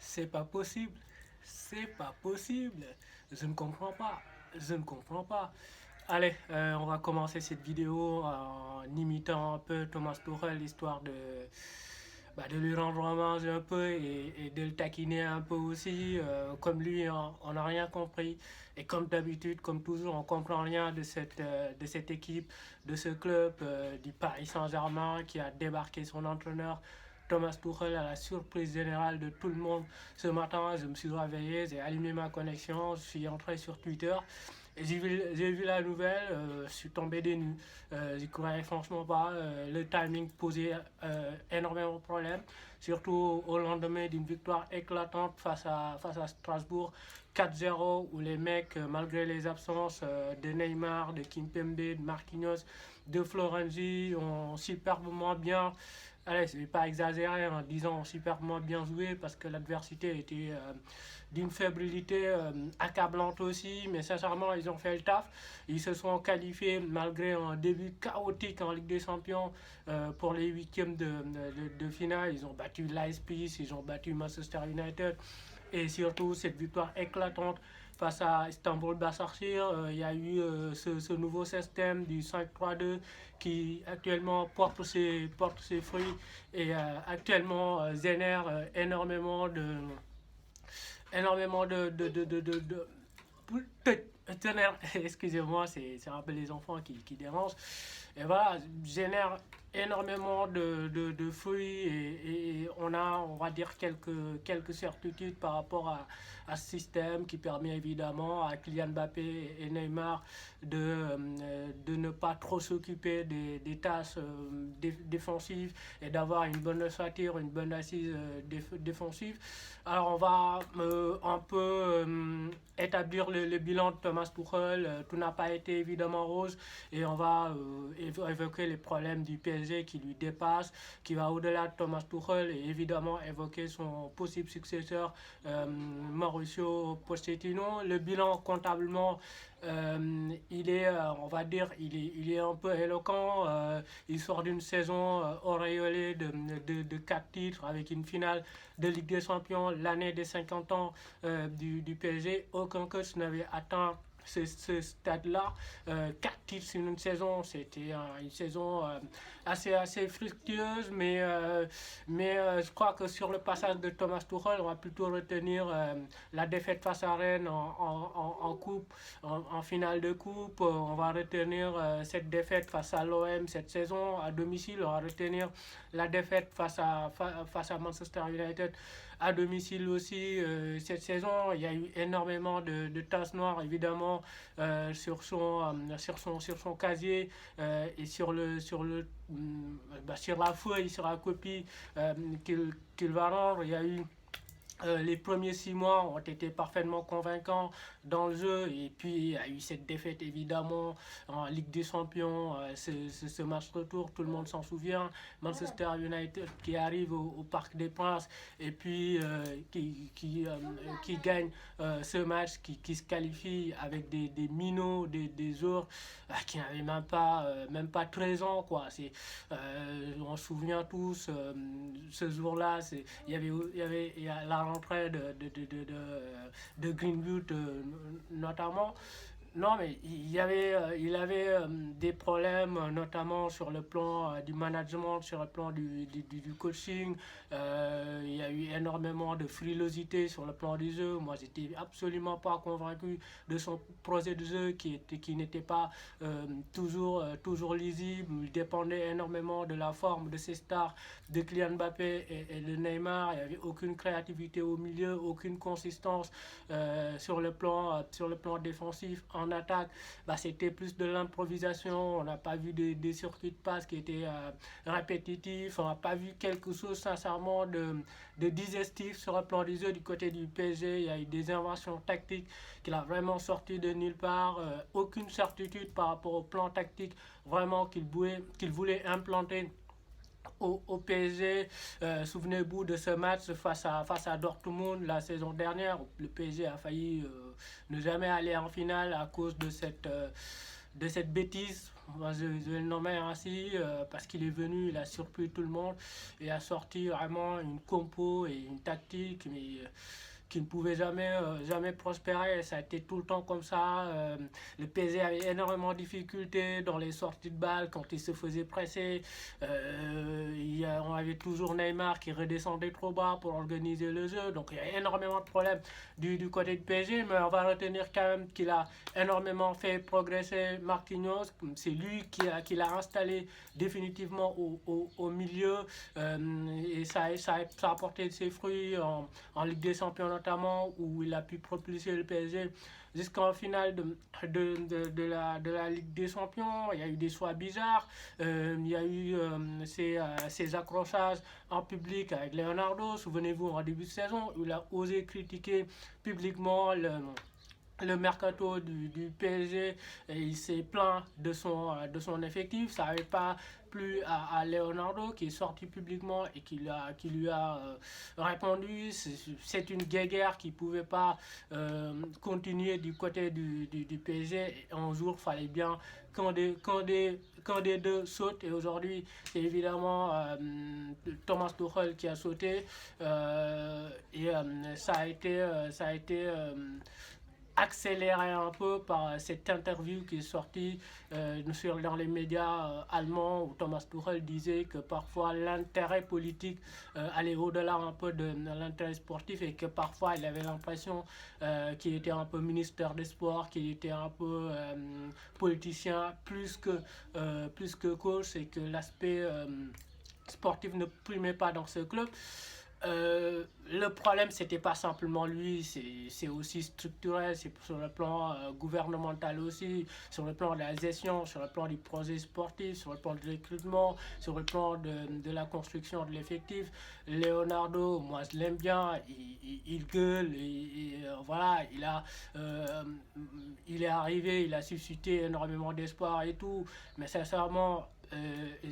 C'est pas possible. C'est pas possible. Je ne comprends pas. Je ne comprends pas. Allez, on va commencer cette vidéo en imitant un peu Thomas Tuchel, histoire de lui rendre hommage un peu et de le taquiner un peu aussi. Comme lui, on n'a rien compris. Et comme d'habitude, comme toujours, on ne comprend rien de cette équipe, de ce club du Paris Saint-Germain qui a débarqué son entraîneur Thomas Tuchel à la surprise générale de tout le monde. Ce matin, je me suis réveillé, j'ai allumé ma connexion, je suis entré sur Twitter. J'ai vu la nouvelle, je suis tombé des nues. J'y croyais franchement pas. Le timing posait énormément de problèmes, surtout au lendemain d'une victoire éclatante face à Strasbourg 4-0, où les mecs, malgré les absences de Neymar, de Kimpembe, de Marquinhos, de Florenzi, ont superbement bien. Allez, je ne vais pas exagérer en disant superbement bien joué parce que l'adversité était d'une fébrilité accablante aussi, mais sincèrement, ils ont fait le taf. Ils se sont qualifiés malgré un début chaotique en Ligue des Champions pour les huitièmes de finale. Ils ont battu l'AS, ils ont battu Manchester United et surtout cette victoire éclatante face à Istanbul Başakşehir. Il y a eu ce nouveau système du 5-3-2 qui actuellement porte ses fruits et actuellement génère énormément de excusez-moi, c'est un peu les enfants qui dérangent. Et voilà, génère énormément de fruits et on a, on va dire, quelques certitudes par rapport à ce système qui permet évidemment à Kylian Mbappé et Neymar de ne pas trop s'occuper des tâches défensives et d'avoir une bonne ossature, une bonne assise défensive. Alors on va un peu établir le bilan de Thomas Tuchel. Tout n'a pas été évidemment rose et on va évoquer les problèmes du PSG qui lui dépassent, qui va au-delà de Thomas Tuchel et évidemment évoquer son possible successeur Mauricio Pochettino. Le bilan comptablement il est, on va dire, il est un peu éloquent. Il sort d'une saison auréolée de 4 titres avec une finale de Ligue des Champions, l'année des 50 ans du PSG. Aucun coach n'avait atteint ce stade-là. 4 titres sur une saison, c'était une saison assez fructueuse, mais je crois que sur le passage de Thomas Tuchel, on va plutôt retenir la défaite face à Rennes en coupe, en finale de coupe. On va retenir cette défaite face à l'OM cette saison à domicile. On va retenir la défaite face à Manchester United à domicile aussi cette saison. Il y a eu énormément de tasses noires évidemment sur son casier et sur la feuille, sur la copie qu'il va rendre. Il y a eu les premiers 6 mois ont été parfaitement convaincants dans le jeu et puis il y a eu cette défaite évidemment en Ligue des Champions, ce match retour, tout le monde s'en souvient. Manchester United qui arrive au Parc des Princes et puis qui gagne ce match, qui se qualifie avec des minots, des joueurs qui n'avaient même pas 13 ans quoi. On se souvient tous ce jour-là, il y a la rentrée de Greenwood notamment. Non, mais il avait des problèmes, notamment sur le plan du management, sur le plan du coaching. Il y a eu énormément de frilosité sur le plan du jeu. Moi, j'étais absolument pas convaincu de son projet de jeu qui n'était pas toujours lisible. Il dépendait énormément de la forme de ses stars, de Kylian Mbappé et de Neymar. Il n'y avait aucune créativité au milieu, aucune consistance sur le plan défensif. En attaque, c'était plus de l'improvisation. On n'a pas vu des circuits de passe qui étaient répétitifs. On n'a pas vu quelque chose sincèrement de digestif sur le plan du jeu du côté du PSG. Il y a eu des inventions tactiques qu'il a vraiment sorti de nulle part. Aucune certitude par rapport au plan tactique vraiment qu'il voulait implanter au PSG. Souvenez-vous de ce match face à Dortmund la saison dernière. Le PSG a failli ne jamais aller en finale à cause de cette bêtise moi je vais le nommer ainsi parce qu'il est venu, il a surpris tout le monde et a sorti vraiment une compo et une tactique, mais qui ne pouvait jamais prospérer. Ça a été tout le temps comme ça. Le PSG avait énormément de difficultés dans les sorties de balles quand il se faisait presser. On avait toujours Neymar qui redescendait trop bas pour organiser le jeu. Donc il y a énormément de problèmes du côté du PSG, mais on va retenir quand même qu'il a énormément fait progresser Marquinhos. C'est lui qui l'a installé définitivement au milieu et ça a porté ses fruits en Ligue des Champions notamment, où il a pu propulser le PSG jusqu'en finale de la Ligue des Champions. Il y a eu des choix bizarres, il y a eu ces accrochages en public avec Leonardo, souvenez-vous en début de saison, où il a osé critiquer publiquement le mercato du PSG et il s'est plaint de son effectif. Ça n'avait pas plu à Leonardo qui est sorti publiquement et qui lui a répondu. C'est une guéguerre qui ne pouvait pas continuer du côté du PSG. Et un jour, il fallait bien quand des deux sautent. Et aujourd'hui, c'est évidemment Thomas Tuchel qui a sauté. Ça a été accéléré un peu par cette interview qui est sortie dans les médias allemands où Thomas Tuchel disait que parfois l'intérêt politique allait au-delà un peu de l'intérêt sportif et que parfois il avait l'impression qu'il était un peu ministère des Sports, qu'il était un peu politicien plus que coach et que l'aspect sportif ne primait pas dans ce club. Le problème, c'était pas simplement lui, c'est aussi structurel, c'est sur le plan gouvernemental aussi, sur le plan de la gestion, sur le plan du projet sportif, sur le plan du recrutement, sur le plan de la construction de l'effectif. Leonardo, moi je l'aime bien, il gueule, voilà, il est arrivé, il a suscité énormément d'espoir et tout, mais sincèrement,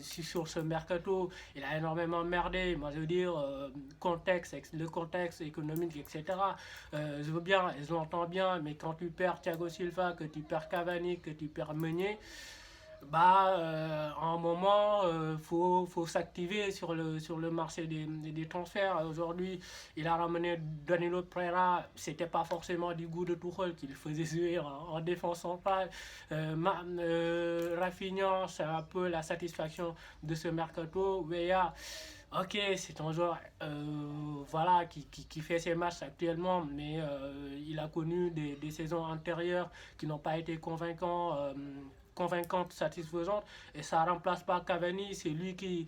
sur ce mercato, il a énormément merdé. Moi, je veux dire, le contexte économique, etc. Je veux bien, je l'entends bien, mais quand tu perds Thiago Silva, que tu perds Cavani, que tu perds Meunier, à un moment, faut s'activer sur le marché des transferts. Aujourd'hui, il a ramené Danilo Pereira. C'était pas forcément du goût de Tuchel qu'il faisait jouer en défense centrale. Rafinha, c'est un peu la satisfaction de ce mercato. Weah, ok, c'est un joueur voilà, qui fait ses matchs actuellement, mais il a connu des saisons antérieures qui n'ont pas été convaincante, satisfaisante, et ça remplace pas Cavani, c'est lui qui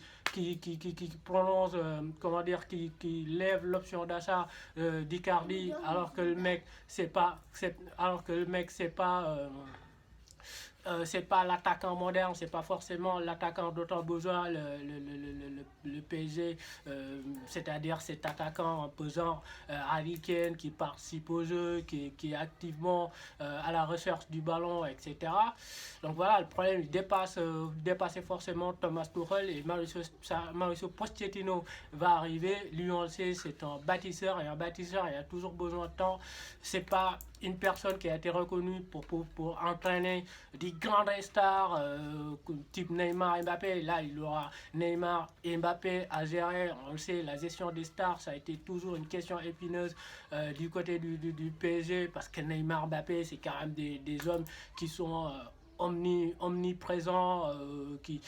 prononce, comment dire, qui lève l'option d'achat d'Icardi, alors que le mec c'est pas c'est pas l'attaquant moderne, c'est pas forcément l'attaquant dont on a besoin le PSG, c'est-à-dire cet attaquant un peu genre Harry Kane qui participe au jeu, qui est activement à la recherche du ballon, etc. Donc voilà, le problème il dépassait forcément Thomas Tuchel et Mauricio Pochettino va arriver. Lui on le sait, c'est un bâtisseur et un bâtisseur il a toujours besoin de temps. C'est pas une personne qui a été reconnue pour entraîner des grandes stars type Neymar, Mbappé. Là, il aura Neymar et Mbappé à gérer. On le sait, la gestion des stars, ça a été toujours une question épineuse du côté du PSG parce que Neymar, Mbappé, c'est quand même des hommes qui sont omniprésents, qui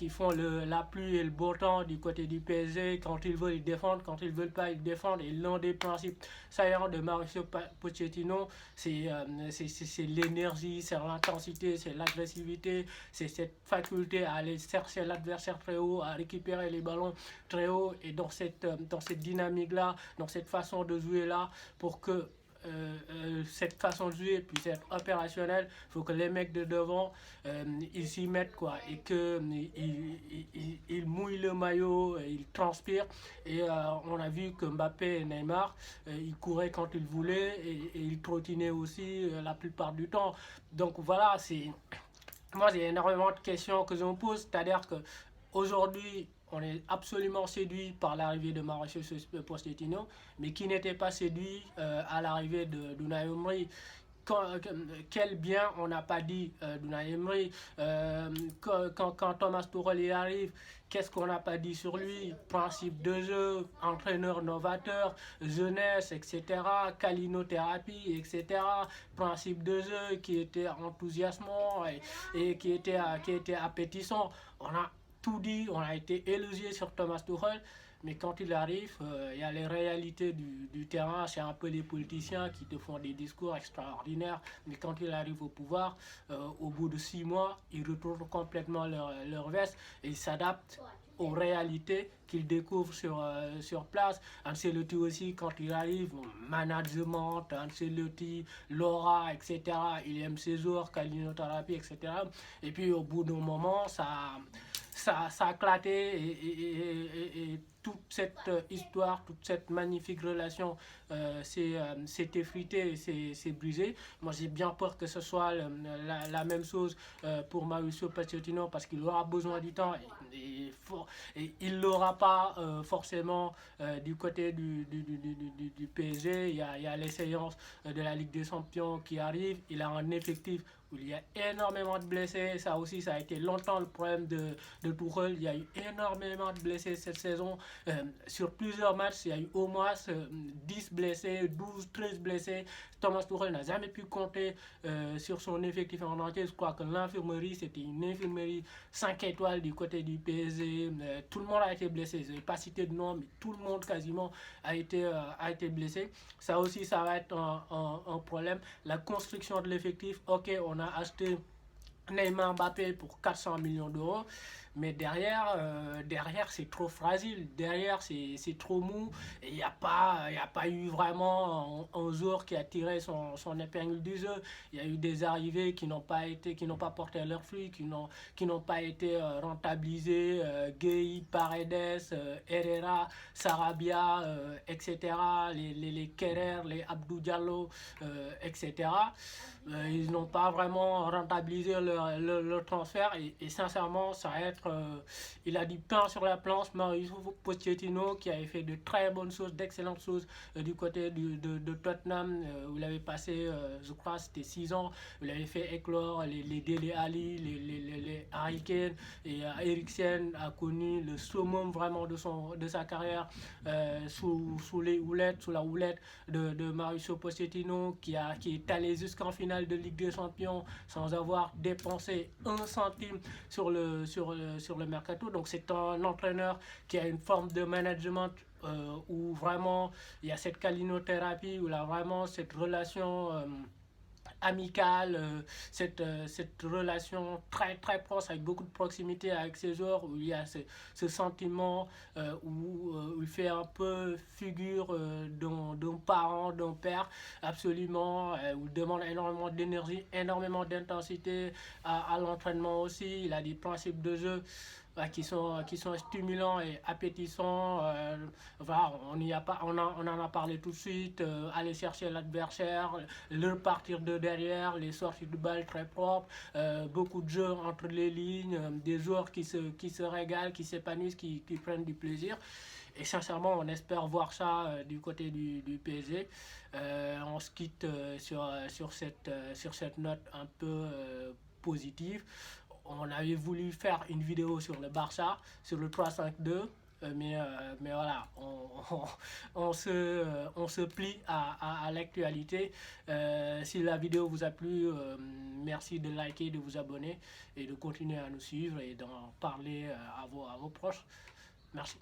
font la pluie et le beau temps du côté du PSG. Quand ils veulent, ils défendent. Quand ils veulent pas, ils défendent. Et l'un des principes saillants de Mauricio Pochettino, c'est l'énergie, c'est l'intensité, c'est l'agressivité, c'est cette faculté à aller chercher l'adversaire très haut, à récupérer les ballons très haut. Et dans cette dynamique-là, dans cette façon de jouer-là, pour que cette façon de jouer puisse être opérationnelle, il faut que les mecs de devant ils s'y mettent quoi, et que ils mouillent le maillot, ils transpirent. Et on a vu que Mbappé et Neymar ils couraient quand ils voulaient et ils trottinaient aussi la plupart du temps. Donc voilà, moi j'ai énormément de questions que je me pose, c'est-à-dire que aujourd'hui on est absolument séduit par l'arrivée de Mauricio Pochettino, mais qui n'était pas séduit à l'arrivée de Unai Emery. quel bien on n'a pas dit d'Unai Emery. Quand Thomas Tuchel y arrive, qu'est-ce qu'on n'a pas dit sur lui? Principe de jeu, entraîneur novateur, jeunesse, etc. Calinothérapie, etc. Principe de jeu qui était enthousiasmant et qui était appétissant. On a tout dit, on a été élogié sur Thomas Tuchel. Mais quand il arrive, il y a les réalités du terrain. C'est un peu les politiciens qui te font des discours extraordinaires. Mais quand il arrive au pouvoir, au bout de 6 mois, ils retournent complètement leur veste et ils s'adaptent aux réalités qu'ils découvrent sur place. Ancelotti aussi, quand il arrive, management, Ancelotti, Laura, etc. Il aime ses joueurs, calinothérapie, etc. Et puis au bout d'un moment, ça a éclaté et toute cette histoire, toute cette magnifique relation s'est effritée, s'est brisée. Moi, j'ai bien peur que ce soit la même chose pour Mauricio Pochettino parce qu'il aura besoin du temps et il ne l'aura pas forcément du côté du PSG. Il y a les séances de la Ligue des Champions qui arrivent. Il a un effectif où il y a énormément de blessés. Ça aussi, ça a été longtemps le problème de Tuchel. Il y a eu énormément de blessés cette saison. Sur plusieurs matchs, il y a eu au moins 10 blessés, 12, 13 blessés. Thomas Tuchel n'a jamais pu compter sur son effectif en entier. Je crois que l'infirmerie, c'était une infirmerie 5 étoiles du côté du PSG. Tout le monde a été blessé. Je ne vais pas citer de nom, mais tout le monde quasiment a été blessé. Ça aussi, ça va être un problème. La construction de l'effectif, ok, on a acheté Neymar Mbappé pour 400 millions d'euros. Mais derrière c'est trop fragile. Derrière, c'est trop mou. Et il n'y a pas eu vraiment un joueur qui a tiré son épingle du jeu. Il y a eu des arrivées qui n'ont pas porté leurs fruits, qui n'ont pas été rentabilisées. Gueye, Paredes, Herrera, Sarabia, etc. Les Kerrer, les Abdou Diallo, etc. Ils n'ont pas vraiment rentabilisé leur transfert et sincèrement, ça va être il a du pain sur la planche. Mauricio Pochettino qui avait fait de très bonnes choses, d'excellentes choses du côté de Tottenham où il avait passé, je crois, c'était 6 ans. Il avait fait éclore les Dele Alli, les Harry Kane et Eriksen a connu le summum vraiment de sa carrière sous la houlette de Mauricio Pochettino qui est allé jusqu'en finale de Ligue des Champions sans avoir dépensé un centime sur le mercato. Donc c'est un entraîneur qui a une forme de management où vraiment il y a cette calinothérapie, où il a vraiment cette relation amicale, cette relation très très proche avec beaucoup de proximité avec ses joueurs, où il y a ce sentiment où il fait un peu figure d'un parent, d'un père, absolument, où il demande énormément d'énergie, énormément d'intensité à l'entraînement aussi. Il a des principes de jeu qui sont stimulants et appétissants. Voilà, on en a parlé tout de suite. Aller chercher l'adversaire, le partir de derrière, les sorties de balles très propres, beaucoup de jeux entre les lignes, des joueurs qui se régalent, qui s'épanouissent, qui prennent du plaisir. Et sincèrement, on espère voir ça du côté du PSG. On se quitte sur cette note un peu positive. On avait voulu faire une vidéo sur le Barça, sur le 3-5-2. Mais voilà, on se plie à l'actualité. Si la vidéo vous a plu, merci de liker, de vous abonner et de continuer à nous suivre et d'en parler à vos proches. Merci.